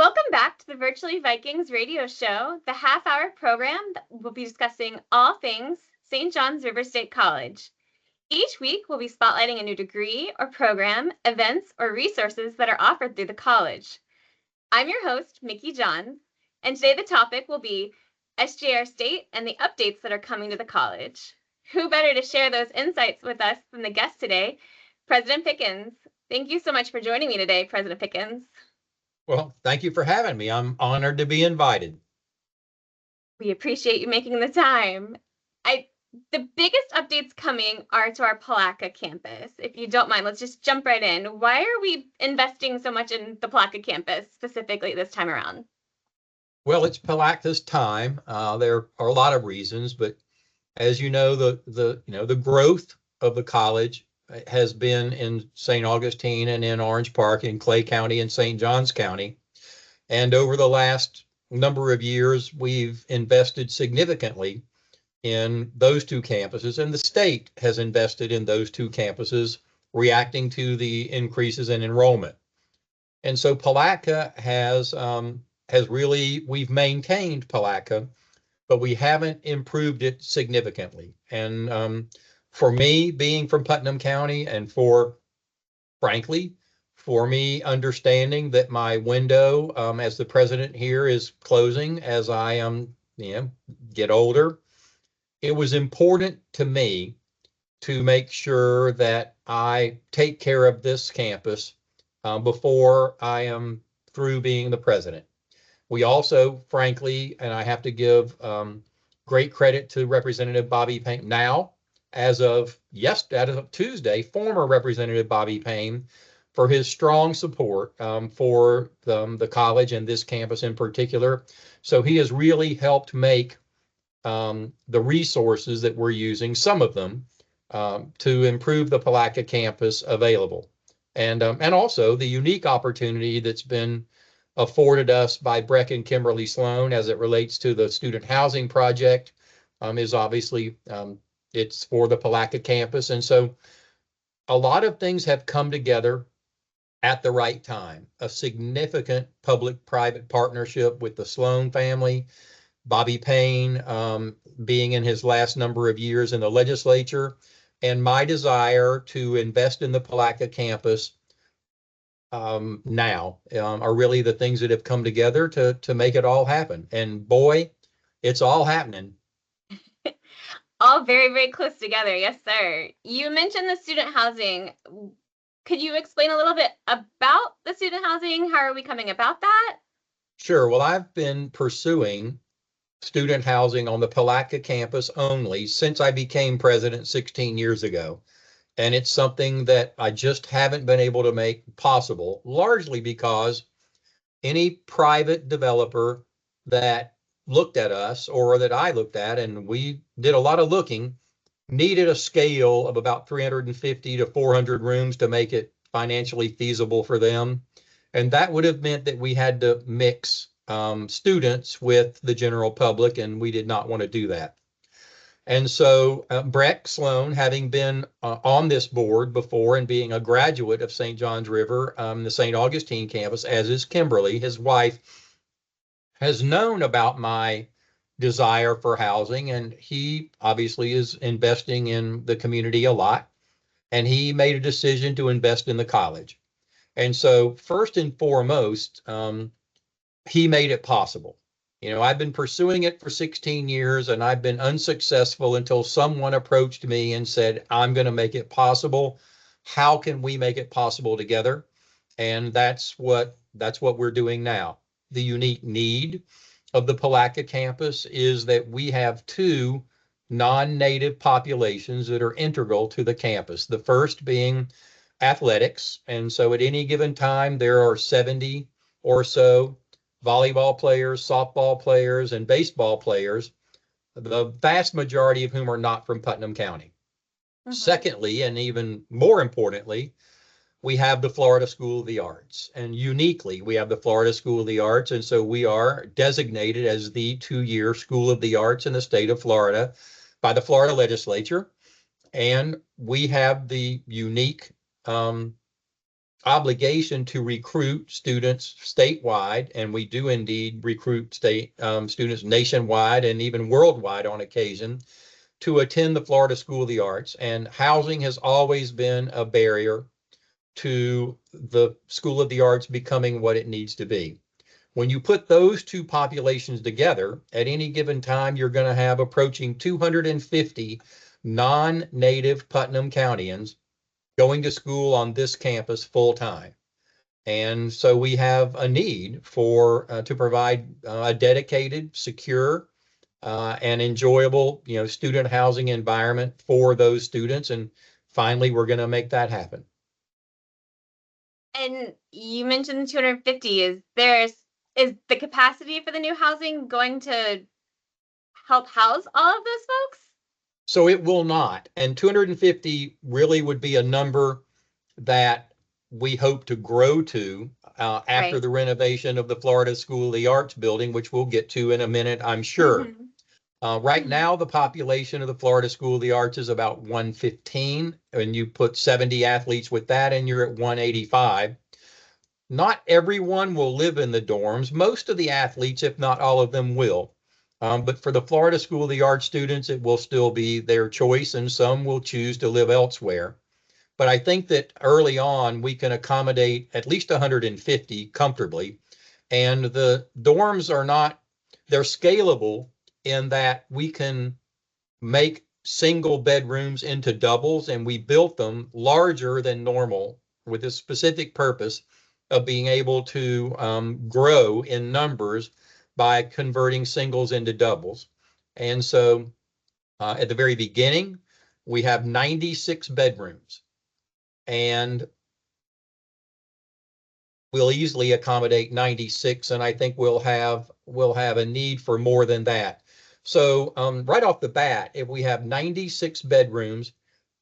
Welcome back to the Virtually Vikings radio show, the half-hour program that will be discussing all things St. John's River State College. Each week, we'll be spotlighting a new degree or program, events, or resources that are offered through the college. I'm your host, Mickey Johns, and today the topic will be SJR State and the updates that are coming to the college. Who better to share those insights with us than the guest today, President Pickens. Thank you so much for joining me today, President Pickens. Well, thank you for having me. I'm honored to be invited. We appreciate you making the time. The biggest updates coming are to our Palatka campus. If you don't mind, let's just jump right in. Why are we investing so much in the Palatka campus specifically this time around? Well, it's Palatka's time. There are a lot of reasons, but as you know, the growth of the college has been in St. Augustine and in Orange Park, in Clay County and St. Johns County. And over the last number of years, we've invested significantly in those two campuses, and the state has invested in those two campuses, reacting to the increases in enrollment. And so Palatka has really, we've maintained Palatka, but we haven't improved it significantly. And for me, being from Putnam County, and frankly, for me understanding that my window as the president here is closing as I get older, it was important to me to make sure that I take care of this campus before I am through being the president. We also, frankly, and I have to give great credit to Representative Bobby Payne, now, as of Tuesday, former Representative Bobby Payne, for his strong support for the college and this campus in particular. So he has really helped make the resources that we're using, some of them, to improve the Palatka campus available. And also the unique opportunity that's been afforded us by Breck and Kimberly Sloan as it relates to the student housing project is obviously, it's for the Palatka campus. And so a lot of things have come together at the right time. A significant public-private partnership with the Sloan family, Bobby Payne being in his last number of years in the legislature, and my desire to invest in the Palatka campus now are really the things that have come together to make it all happen. And boy, it's all happening. All very, very close together. Yes, sir. You mentioned the student housing. Could you explain a little bit about the student housing? How are we coming about that? Sure. Well, I've been pursuing student housing on the Palatka campus only since I became president 16 years ago. And it's something that I just haven't been able to make possible, largely because any private developer that looked at us, or that I looked at, and we did a lot of looking, needed a scale of about 350 to 400 rooms to make it financially feasible for them. And that would have meant that we had to mix students with the general public, and we did not want to do that. And so Breck Sloan, having been on this board before and being a graduate of St. John's River, the St. Augustine campus, as is Kimberly, his wife, has known about my desire for housing, and he obviously is investing in the community a lot. And he made a decision to invest in the college. And so first and foremost, he made it possible. You know, I've been pursuing it for 16 years and I've been unsuccessful until someone approached me and said, I'm going to make it possible. How can we make it possible together? And that's what we're doing now. The unique need of the Palatka campus is that we have two non-native populations that are integral to the campus. The first being athletics. And so at any given time, there are 70 or so volleyball players, softball players, and baseball players, the vast majority of whom are not from Putnam County. Mm-hmm. Secondly, and even more importantly, we have the Florida School of the Arts. And uniquely, we have the Florida School of the Arts. And so we are designated as the 2-year School of the Arts in the state of Florida by the Florida legislature. And we have the unique obligation to recruit students statewide, and we do indeed recruit students nationwide and even worldwide on occasion to attend the Florida School of the Arts. And housing has always been a barrier to the School of the Arts becoming what it needs to be. When you put those two populations together, at any given time, you're going to have approaching 250 non-native Putnam Countyans going to school on this campus full time. And so we have a need for to provide a dedicated, secure, and enjoyable, student housing environment for those students. And finally, we're going to make that happen. And you mentioned 250. Is the capacity for the new housing going to help house all of those folks? So it will not. And 250 really would be a number that we hope to grow to after Right. the renovation of the Florida School of the Arts building, which we'll get to in a minute, I'm sure. Mhm. Right now, the population of the Florida School of the Arts is about 115, and you put 70 athletes with that, and you're at 185. Not everyone will live in the dorms. Most of the athletes, if not all of them, will. But for the Florida School of the Arts students, it will still be their choice, and some will choose to live elsewhere. But I think that early on, we can accommodate at least 150 comfortably. And the dorms are not, they're scalable in that we can make single bedrooms into doubles, and we built them larger than normal with a specific purpose of being able to grow in numbers by converting singles into doubles. And so at the very beginning, we have 96 bedrooms, and we'll easily accommodate 96, and I think we'll have a need for more than that. So right off the bat, if we have 96 bedrooms,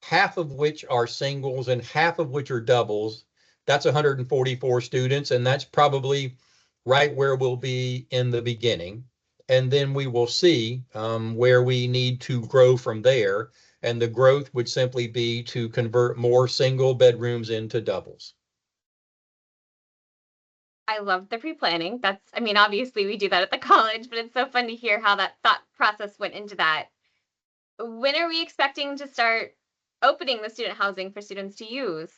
half of which are singles and half of which are doubles, that's 144 students, and that's probably right where we'll be in the beginning. And then we will see where we need to grow from there. And the growth would simply be to convert more single bedrooms into doubles. I love the pre-planning. Obviously we do that at the college, but it's so fun to hear how that thought process went into that. When are we expecting to start opening the student housing for students to use?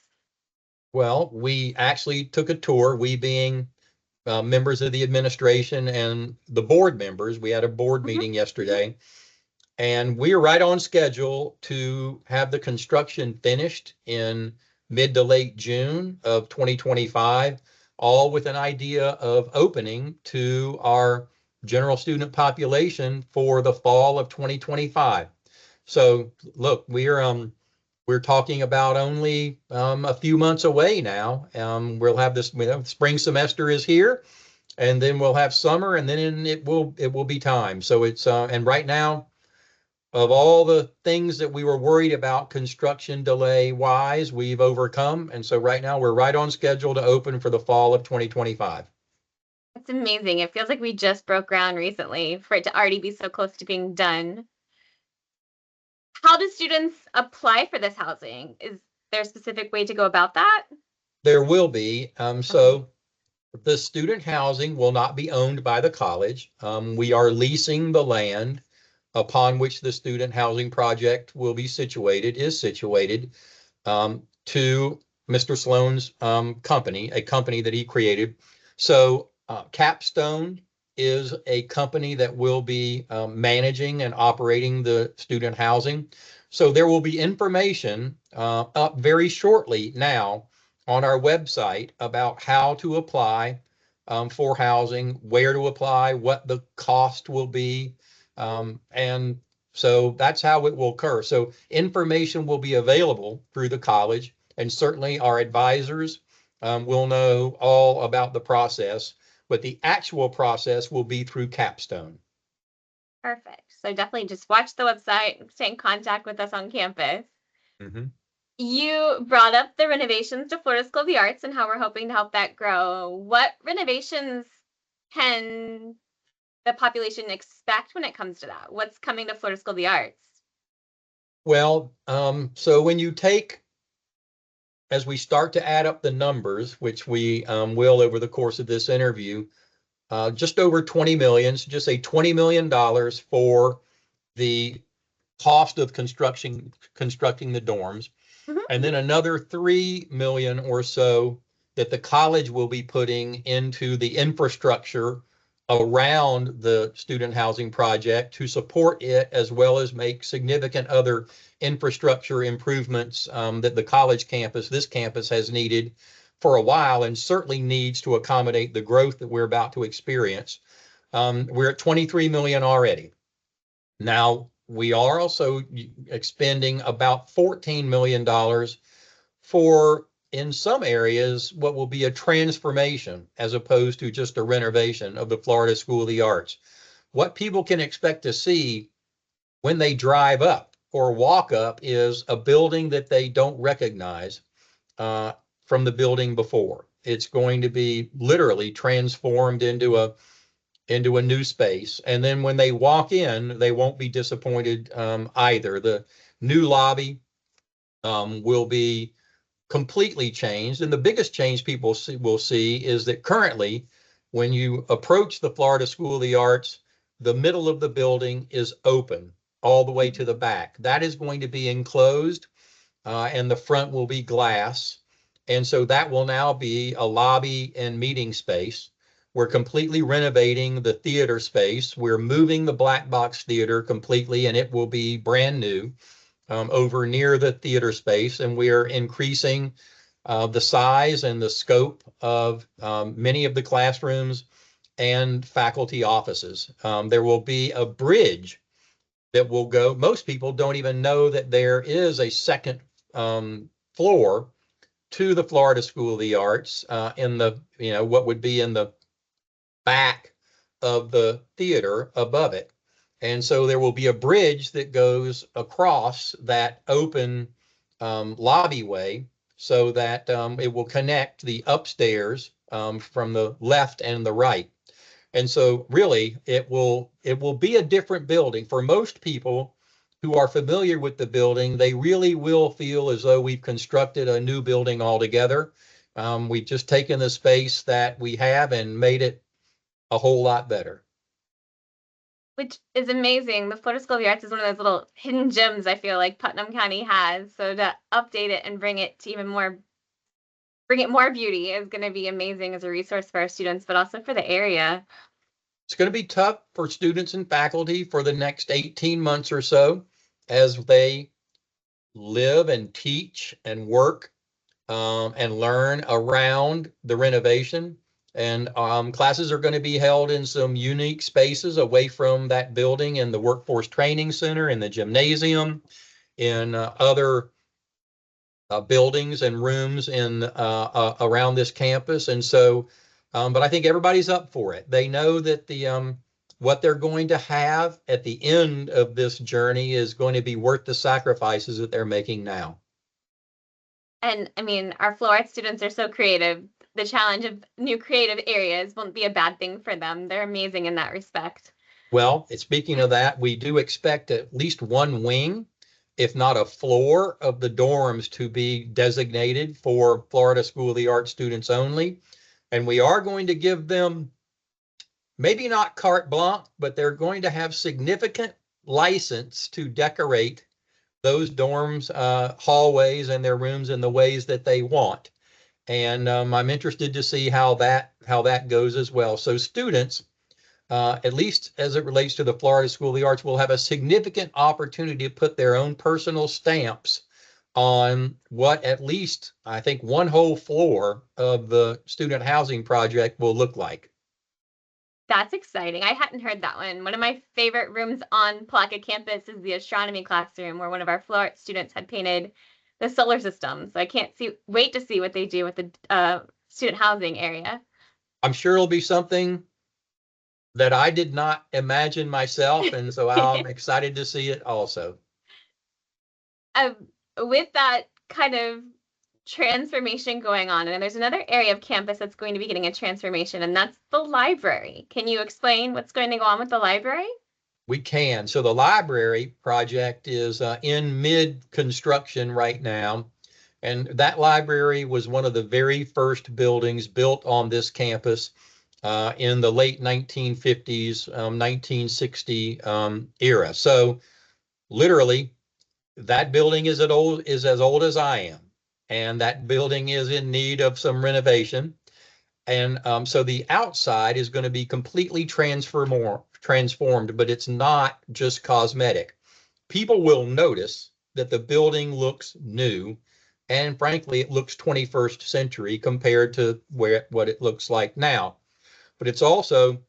Well, we actually took a tour, we being members of the administration and the board members. We had a board Mhm. meeting yesterday, and we are right on schedule to have the construction finished in mid to late June of 2025, all with an idea of opening to our general student population for the fall of 2025. So look, we're talking about only a few months away now. We'll have this, spring semester is here, and then we'll have summer, and then it will be time. So it's and right now, of all the things that we were worried about construction delay wise, we've overcome, and so right now we're right on schedule to open for the fall of 2025. It's amazing. It feels like we just broke ground recently for it to already be so close to being done. How do students apply for this housing? Is there a specific way to go about that? There will be Okay. so the student housing will not be owned by the college. We are leasing the land upon which the student housing project will be situated to Mr. Sloan's company, a company that he created. So Capstone is a company that will be managing and operating the student housing. So there will be information up very shortly now on our website about how to apply for housing, where to apply, what the cost will be, and so that's how it will occur. So information will be available through the college, and certainly our advisors will know all about the process, but the actual process will be through Capstone. Perfect. So definitely just watch the website and stay in contact with us on campus. Mhm. You brought up the renovations to Florida School of the Arts and how we're hoping to help that grow. What renovations can the population expect when it comes to that? What's coming to Florida School of the Arts? Well, so when you take as we start to add up the numbers, which we will over the course of this interview, just over 20 million, so just say $20 million for the cost of constructing the dorms, and then another 3 million or so that the college will be putting into the infrastructure around the student housing project to support it, as well as make significant other infrastructure improvements that the college campus, this campus, has needed for a while, and certainly needs to accommodate the growth that we're about to experience. We're at 23 million already. Now, we are also expending about $14 million for, in some areas, what will be a transformation as opposed to just a renovation of the Florida School of the Arts. What people can expect to see when they drive up or walk up is a building that they don't recognize from the building before. It's going to be literally transformed into a new space. And then when they walk in, they won't be disappointed either. The new lobby will be completely changed. And the biggest change people will see is that currently, when you approach the Florida School of the Arts, the middle of the building is open all the way to the back. That is going to be enclosed, and the front will be glass. And so that will now be a lobby and meeting space. We're completely renovating the theater space. We're moving the black box theater completely, and it will be brand new over near the theater space. And we are increasing the size and the scope of many of the classrooms and faculty offices. There will be a bridge that will go. Most people don't even know that there is a second floor to the Florida School of the Arts in the, what would be in the back of the theater above it. And so there will be a bridge that goes across that open lobbyway so that it will connect the upstairs from the left and the right. And so really it will be a different building. For most people who are familiar with the building, they really will feel as though we've constructed a new building altogether. We've just taken the space that we have and made it a whole lot better. Which is amazing. The Florida School of the Arts is one of those little hidden gems I feel like Putnam County has. So to update it and bring it more beauty is going to be amazing as a resource for our students, but also for the area. It's going to be tough for students and faculty for the next 18 months or so as they live and teach and work and learn around the renovation. And classes are going to be held in some unique spaces away from that building, in the Workforce Training Center, in the gymnasium, in other buildings and rooms in around this campus. And so, but I think everybody's up for it. They know that the what they're going to have at the end of this journey is going to be worth the sacrifices that they're making now. And I mean, our Florida students are so creative. The challenge of new creative areas won't be a bad thing for them. They're amazing in that respect. Well, speaking of that, we do expect at least one wing, if not a floor, of the dorms to be designated for Florida School of the Arts students only. And we are going to give them maybe not carte blanche, but they're going to have significant license to decorate those dorms, hallways, and their rooms in the ways that they want. And I'm interested to see how that goes as well. So students, at least as it relates to the Florida School of the Arts, will have a significant opportunity to put their own personal stamps on what at least, I think, one whole floor of the student housing project will look like. That's exciting. I hadn't heard that one. One of my favorite rooms on Palaca campus is the astronomy classroom, where one of our Florida students had painted the solar system. So I can't wait to see what they do with the student housing area. I'm sure it'll be something that I did not imagine myself, and so I'm excited to see it also. With that kind of transformation going on, and there's another area of campus that's going to be getting a transformation, and that's the library. Can you explain what's going to go on with the library? We can. So the library project is in mid-construction right now. And that library was one of the very first buildings built on this campus in the late 1950s, 1960 era. So literally, that building is as old as I am, and that building is in need of some renovation. And so the outside is going to be completely transformed, but it's not just cosmetic. People will notice that the building looks new, and frankly, it looks 21st century compared to what it looks like now. But it's also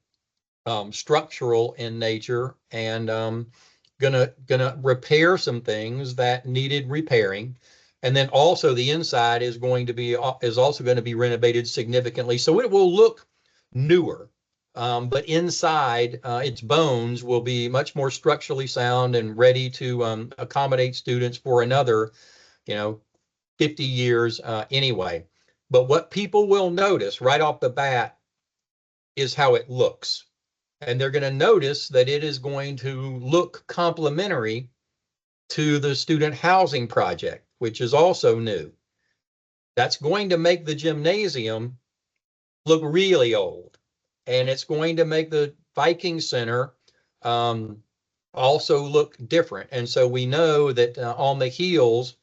structural in nature and gonna repair some things that needed repairing. And then also the inside is also going to be renovated significantly, so it will look newer. But inside, its bones will be much more structurally sound and ready to accommodate students for another, you know, 50 years anyway. But what people will notice right off the bat is how it looks. And they're going to notice that it is going to look complementary to the student housing project, which is also new. That's going to make the gymnasium look really old. And it's going to make the Viking Center um, also look different. And so we know that on the heels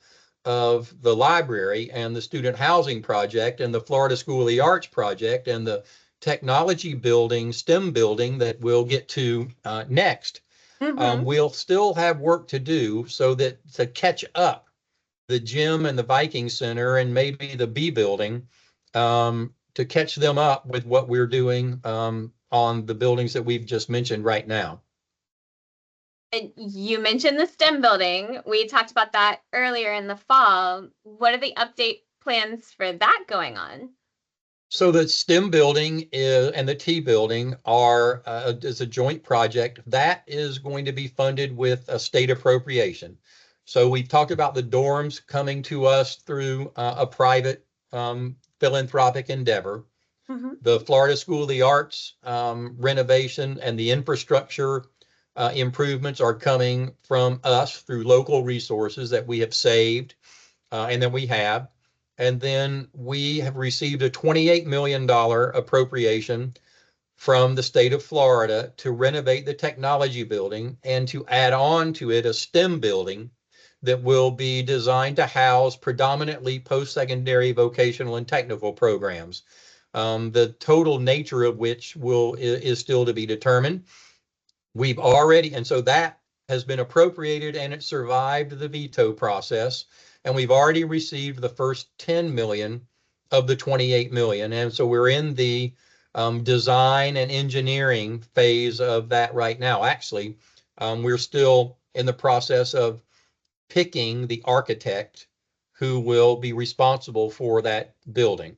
of the library and the student housing project and the Florida School of the Arts project and the technology building, STEM building that we'll get to next, we'll still have work to do so that to catch up the gym and the Viking Center and maybe the B building to catch them up with what we're doing on the buildings that we've just mentioned right now. And you mentioned the STEM building. We talked about that earlier in the fall. What are the update plans for that going on? So the STEM building and the T building is a joint project that is going to be funded with a state appropriation. So we've talked about the dorms coming to us through a private philanthropic endeavor. Mm-hmm. The Florida School of the Arts renovation and the infrastructure improvements are coming from us through local resources that we have saved and then we have. And then we have received a $28 million appropriation from the state of Florida to renovate the technology building and to add on to it a STEM building that will be designed to house predominantly post-secondary vocational and technical programs. The total nature of which is still to be determined. And so that has been appropriated and it survived the veto process. And we've already received the first 10 million of the 28 million. And so we're in the design and engineering phase of that right now. Actually, we're still in the process of picking the architect who will be responsible for that building.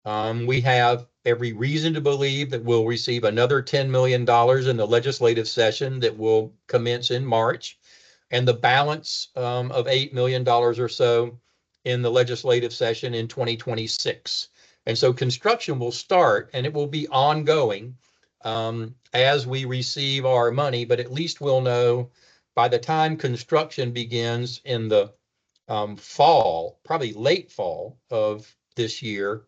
We have every reason to believe that we'll receive another $10 million in the legislative session that will commence in March, and the balance of $8 million or so in the legislative session in 2026. And so construction will start and it will be ongoing as we receive our money, but at least we'll know by the time construction begins in the fall, probably late fall of this year,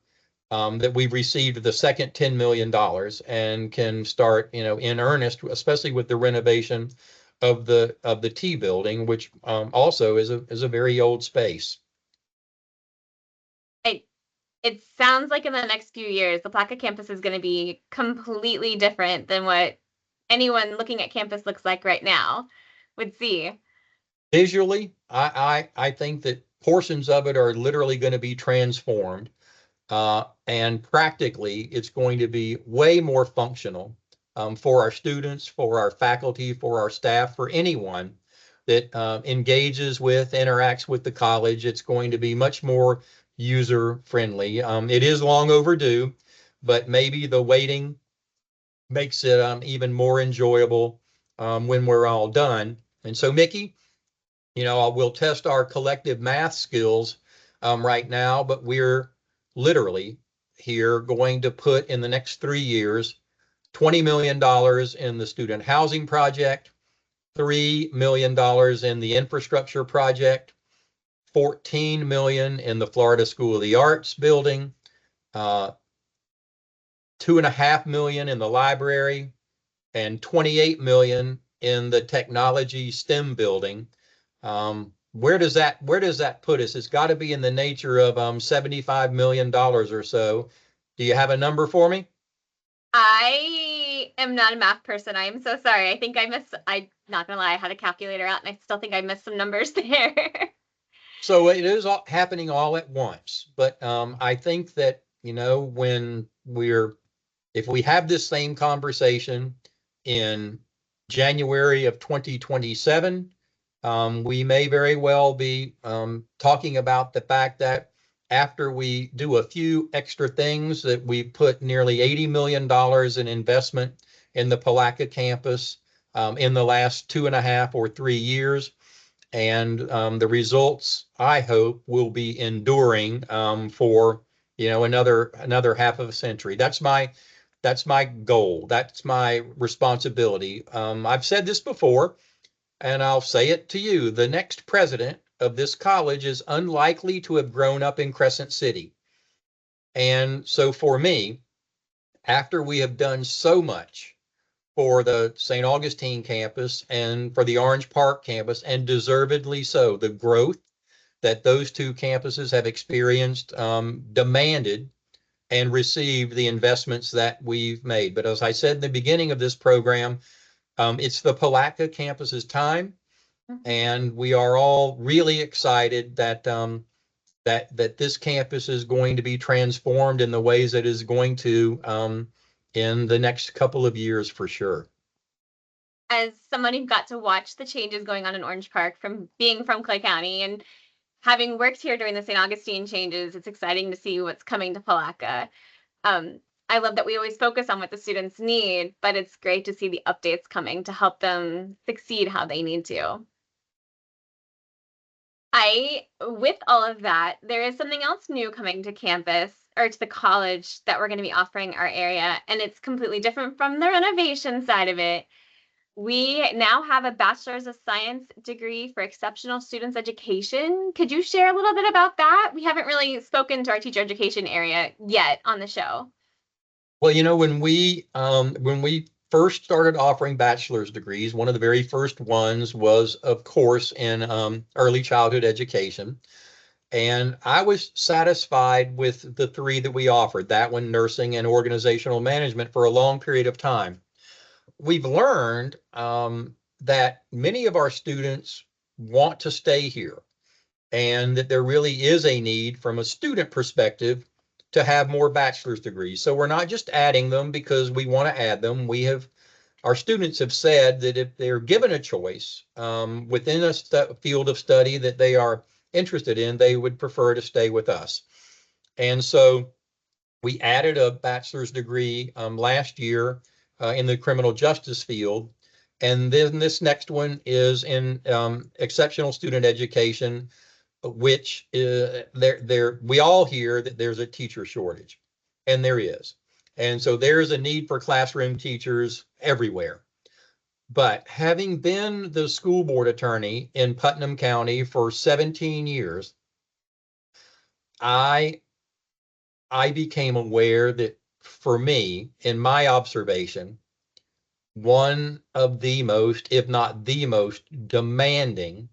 that we've received the second $10 million and can start, in earnest, especially with the renovation of the T building, which also is a very old space. It sounds like in the next few years, the Placa campus is going to be completely different than what anyone looking at campus looks like right now would see. Visually, I think that portions of it are literally going to be transformed. And practically, it's going to be way more functional for our students, for our faculty, for our staff, for anyone that engages with, interacts with the college. It's going to be much more user friendly. It is long overdue, but maybe the waiting makes it even more enjoyable when we're all done. And so, Mickey, we'll test our collective math skills right now, but we're literally here going to put in the next 3 years $20 million in the student housing project, $3 million in the infrastructure project, 14 million in the Florida School of the Arts building, 2.5 million in the library, and 28 million in the technology STEM building. Where does that put us? It's got to be in the nature of $75 million or so. Do you have a number for me? I am not a math person. I am so sorry. I think I'm not gonna lie, I had a calculator out and I still think I missed some numbers there. So it is all happening all at once. But I think that, when if we have this same conversation in January of 2027, we may very well be talking about the fact that after we do a few extra things, that we put nearly $80 million in investment in the Palatka campus in the last 2.5 or 3 years. And the results, I hope, will be enduring for another half of a century. That's my goal. That's my responsibility. I've said this before, and I'll say it to you. The next president of this college is unlikely to have grown up in Crescent City. And so for me, after we have done so much for the St. Augustine campus and for the Orange Park campus, and deservedly so, the growth that those two campuses have experienced demanded and received the investments that we've made. But as I said in the beginning of this program, it's the Palatka campus's time, and we are all really excited that this campus is going to be transformed in the ways it is going to in the next couple of years for sure. As someone who got to watch the changes going on in Orange Park from being from Clay County and having worked here during the St. Augustine changes, it's exciting to see what's coming to Palatka. I love that we always focus on what the students need, but it's great to see the updates coming to help them succeed how they need to. With all of that, there is something else new coming to campus or to the college that we're going to be offering our area, and it's completely different from the renovation side of it. We now have a Bachelor's of Science degree for exceptional students education. Could you share a little bit about that? We haven't really spoken to our teacher education area yet on the show. Well, when we first started offering bachelor's degrees, one of the very first ones was, of course, in early childhood education. And I was satisfied with the three that we offered, that one, nursing and organizational management, for a long period of time. We've learned that many of our students want to stay here, and that there really is a need from a student perspective to have more bachelor's degrees. So we're not just adding them because we want to add them. Our students have said that if they're given a choice within a field of study that they are interested in, they would prefer to stay with us. And so we added a bachelor's degree last year in the criminal justice field. And then this next one is in exceptional student education, which we all hear that there's a teacher shortage, and there is. And so there's a need for classroom teachers everywhere. But having been the school board attorney in Putnam County for 17 years, I became aware that, for me, in my observation, one of the most, if not the most demanding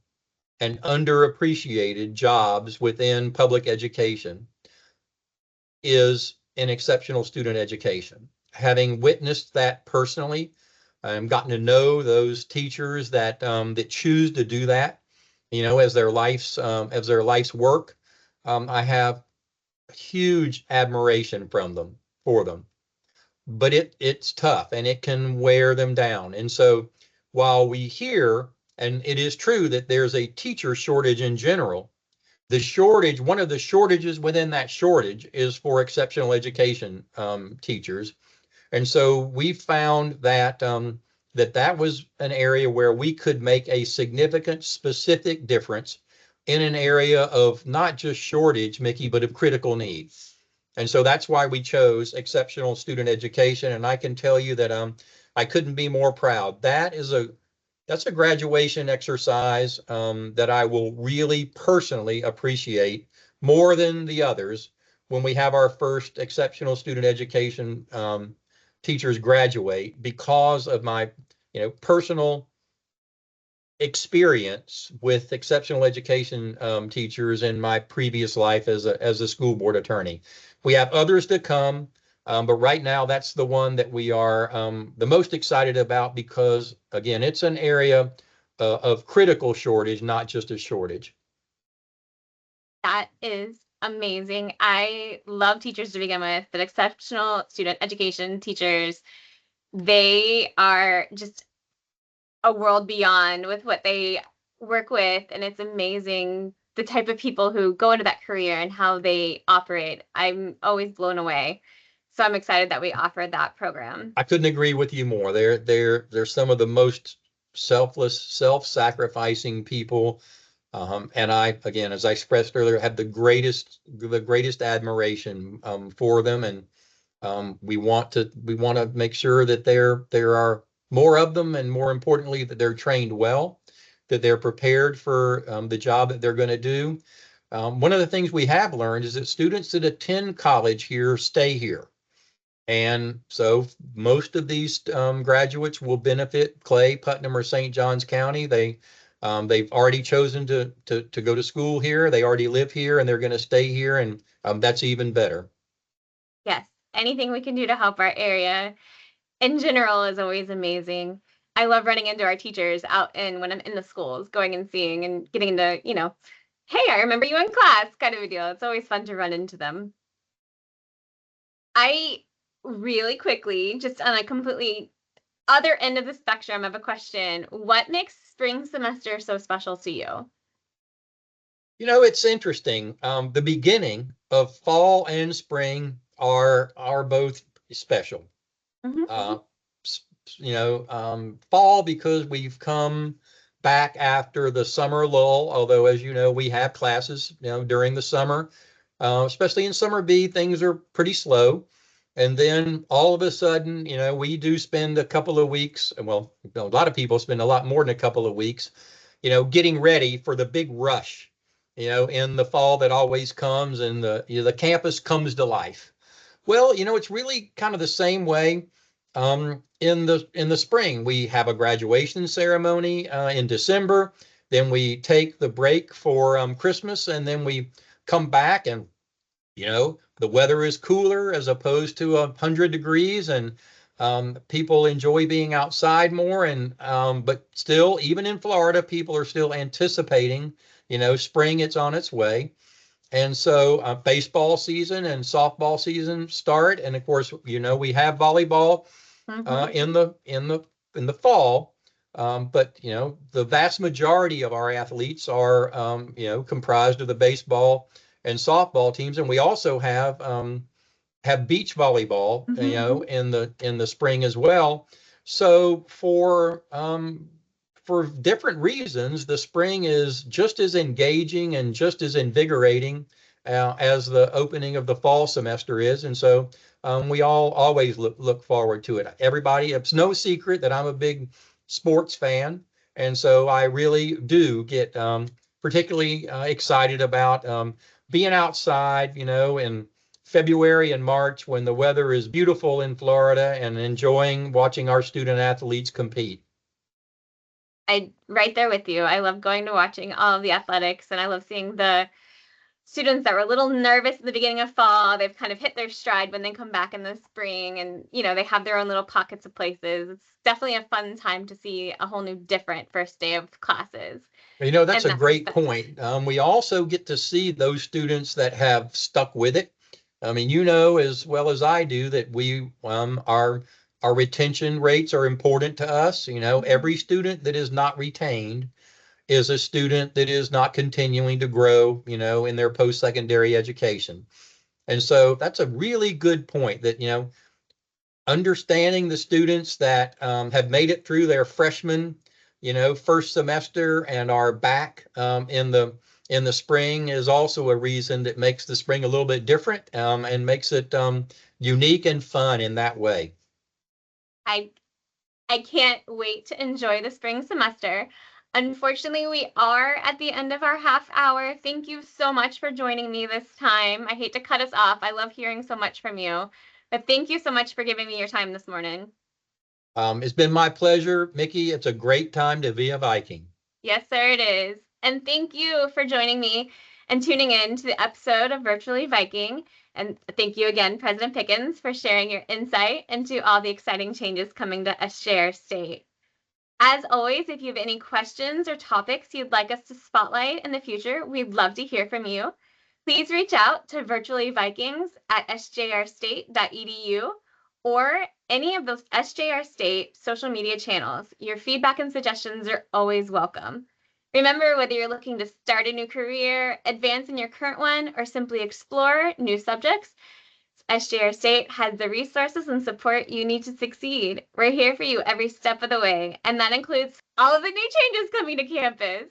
and underappreciated jobs within public education is in exceptional student education. Having witnessed that personally, gotten to know those teachers that choose to do that, as their life's work, I have huge admiration for them. But it's tough, and it can wear them down. And so while we hear, and it is true that there's a teacher shortage in general, one of the shortages within that shortage is for exceptional education teachers. And so we found that that was an area where we could make a significant, specific difference in an area of not just shortage, Mickey, but of critical need. And so that's why we chose exceptional student education. And I can tell you that I couldn't be more proud. That is That's a graduation exercise that I will really personally appreciate more than the others when we have our first exceptional student education teachers graduate because of my, personal experience with exceptional education teachers in my previous life as a school board attorney. We have others to come, but right now that's the one that we are the most excited about because, again, it's an area of critical shortage, not just a shortage. That is amazing. I love teachers to begin with, but exceptional student education teachers, they are just a world beyond with what they work with. And it's amazing the type of people who go into that career and how they operate. I'm always blown away. So I'm excited that we offered that program. I couldn't agree with you more. They're some of the most selfless, self-sacrificing people. And I, again, as I expressed earlier, have the greatest admiration for them. And we want to make sure that there are more of them, and more importantly, that they're trained well, that they're prepared for the job that they're going to do. One of the things we have learned is that students that attend college here stay here. And so most of these graduates will benefit Clay, Putnam, or St. Johns County. They've already chosen to go to school here. They already live here, and they're going to stay here, and that's even better. Yes, anything we can do to help our area in general is always amazing. I love running into our teachers out in when I'm in the schools, going and seeing and getting to, hey, I remember you in class kind of a deal. It's always fun to run into them. I really quickly, just on a completely other end of the spectrum of a question, what makes spring semester so special to you? It's interesting. The beginning of fall and spring are both special. Mm-hmm. Uh, Fall because we've come back after the summer lull. Although, as you know, we have classes, during the summer, especially in summer B, things are pretty slow. And then all of a sudden, we do spend a couple of weeks. Well, a lot of people spend a lot more than a couple of weeks, getting ready for the big rush, in the fall that always comes, and the campus comes to life. Well, it's really kind of the same way in the spring. We have a graduation ceremony in December. Then we take the break for Christmas, and then we come back, and the weather is cooler as opposed to 100 degrees, and people enjoy being outside more. And but still, even in Florida, people are still anticipating, spring. It's on its way. And so baseball season and softball season start, and of course, we have volleyball Mm-hmm. in the fall. But the vast majority of our athletes are comprised of the baseball and softball teams, and we also have beach volleyball, Mm-hmm. in the spring as well. So for different reasons, the spring is just as engaging and just as invigorating as the opening of the fall semester is. And so we all always look forward to it. Everybody, it's no secret that I'm a big sports fan. And so I really do get particularly excited about being outside, in February and March when the weather is beautiful in Florida, and enjoying watching our student athletes compete. I right there with you. I love going to watching all of the athletics, and I love seeing the students that were a little nervous at the beginning of fall. They've kind of hit their stride when they come back in the spring, and they have their own little pockets of places. It's definitely a fun time to see a whole new different first day of classes That's in a that great respect. point. We also get to see those students that have stuck with it. I mean, as well as I do that our retention rates are important to us. Every Mhm. student that is not retained is a student that is not continuing to grow, in their post-secondary education. And so that's a really good point that, understanding the students that have made it through their freshman, first semester and are back in the spring is also a reason that makes the spring a little bit different, and makes it unique and fun in that way. I I can't wait to enjoy the spring semester. Unfortunately, we are at the end of our half hour. Thank you so much for joining me this time. I hate to cut us off. I love hearing so much from you. But thank you so much for giving me your time this morning. It's been my pleasure, Mickey. It's a great time to be a Viking. Yes, sir, it is. And thank you for joining me and tuning in to the episode of Virtually Viking. And thank you again, President Pickens, for sharing your insight into all the exciting changes coming to Eschere State. As always, if you have any questions or topics you'd like us to spotlight in the future, we'd love to hear from you. Please reach out to virtuallyvikings@sjrstate.edu or any of those SJR State social media channels. Your feedback and suggestions are always welcome. Remember, whether you're looking to start a new career, advance in your current one, or simply explore new subjects, SJR State has the resources and support you need to succeed. We're here for you every step of the way, and that includes all of the new changes coming to campus.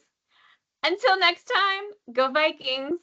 Until next time, go Vikings!